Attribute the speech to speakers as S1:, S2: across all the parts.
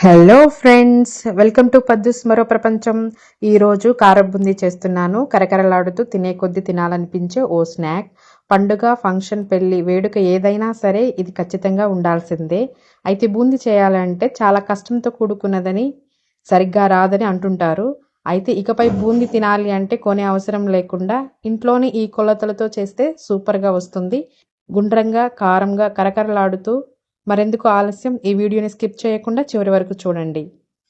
S1: Hello friends, welcome to పద్దుస్ మరో ప్రపంచం. ఈరోజు కారం బూందీ చేస్తున్నాను. కరకరలాడుతూ తినే కొద్ది తినాలనిపించే ఓ స్నాక్. పండుగ, ఫంక్షన్, పెళ్లి, వేడుక ఏదైనా సరే ఇది ఖచ్చితంగా ఉండాల్సిందే. అయితే బూందీ చేయాలంటే చాలా కష్టంతో కూడుకున్నదని, సరిగ్గా రాదని అంటుంటారు. అయితే ఇకపై బూందీ తినాలి అంటే కొనే అవసరం లేకుండా ఇంట్లోనే ఈ కొలతలతో చేస్తే సూపర్గా వస్తుంది. గుండ్రంగా, కారంగా, కరకరలాడుతూ. మరెందుకు ఆలస్యం, ఈ వీడియోని స్కిప్ చేయకుండా చివరి వరకు చూడండి.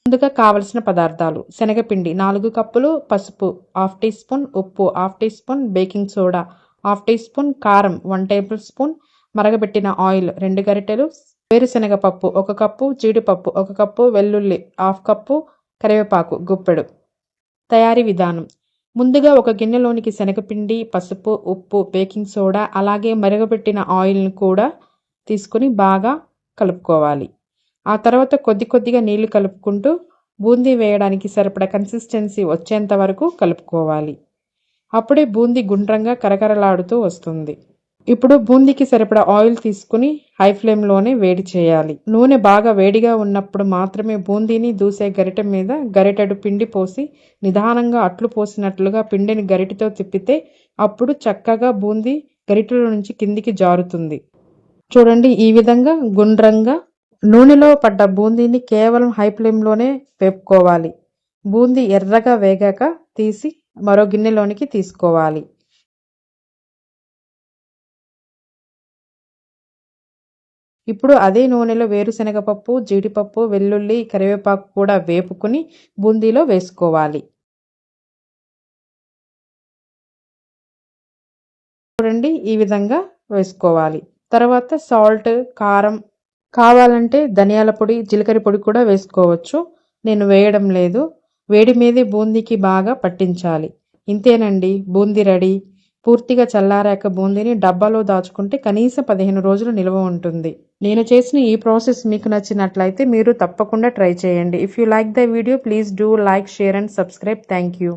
S1: ముందుగా కావలసిన పదార్థాలు: శనగపిండి 4 కప్పులు, పసుపు 1/2 టీ స్పూన్, ఉప్పు 1/2 teaspoon, baking soda 1/2 teaspoon, కారం 1 టేబుల్ స్పూన్, మరగబెట్టిన ఆయిల్ 2 గరిటెలు, వేరుశనగపప్పు 1 కప్పు, జీడిపప్పు 1 కప్పు, వెల్లుల్లి 1/2 కప్పు, కరివేపాకు గుప్పెడు. తయారీ విధానం: ముందుగా ఒక గిన్నెలోనికి శనగపిండి, పసుపు, ఉప్పు, బేకింగ్ సోడా అలాగే మరగబెట్టిన ఆయిల్ను కూడా తీసుకుని బాగా కలుపుకోవాలి. ఆ తర్వాత కొద్ది కొద్దిగా నీళ్లు కలుపుకుంటూ బూందీ వేయడానికి సరిపడా కన్సిస్టెన్సీ వచ్చేంత వరకు కలుపుకోవాలి. అప్పుడే బూందీ గుండ్రంగా కరకరలాడుతూ వస్తుంది. ఇప్పుడు బూందీకి సరిపడా ఆయిల్ తీసుకుని హై ఫ్లేమ్లోనే వేడి చేయాలి. నూనె బాగా వేడిగా ఉన్నప్పుడు మాత్రమే బూందీని దూసే గరిటె మీద గరిటెడు పిండి పోసి నిదానంగా అట్లు పోసినట్లుగా పిండిని గరిటెతో తిప్పితే అప్పుడు చక్కగా బూందీ గరిటెలో నుంచి కిందికి జారుతుంది. చూడండి, ఈ విధంగా గుండ్రంగా. నూనెలో పడ్డ బూందీని కేవలం హై ఫ్లేమ్లోనే వేపుకోవాలి. బూందీ ఎర్రగా వేగాక తీసి మరో గిన్నెలోనికి తీసుకోవాలి. ఇప్పుడు అదే నూనెలో వేరుశనగపప్పు, జీడిపప్పు, వెల్లుల్లి, కరివేపాకు కూడా వేపుకుని బూందీలో వేసుకోవాలి. చూడండి, ఈ విధంగా వేసుకోవాలి. తర్వాత సాల్ట్, కారం, కావాలంటే ధనియాల పొడి, జీలకర్ర పొడి కూడా వేసుకోవచ్చు. నేను వేయడం లేదు. వేడి మీదే బూందీకి బాగా పట్టించాలి. ఇంతేనండి, బూందీ రెడీ. పూర్తిగా చల్లారాక బూందీని డబ్బాలో దాచుకుంటే కనీసం 15 రోజులు నిల్వ ఉంటుంది. నేను చేసిన ఈ ప్రాసెస్ మీకు నచ్చినట్లయితే మీరు తప్పకుండా ట్రై చేయండి. If you like the video, please do like, share and subscribe. Thank you.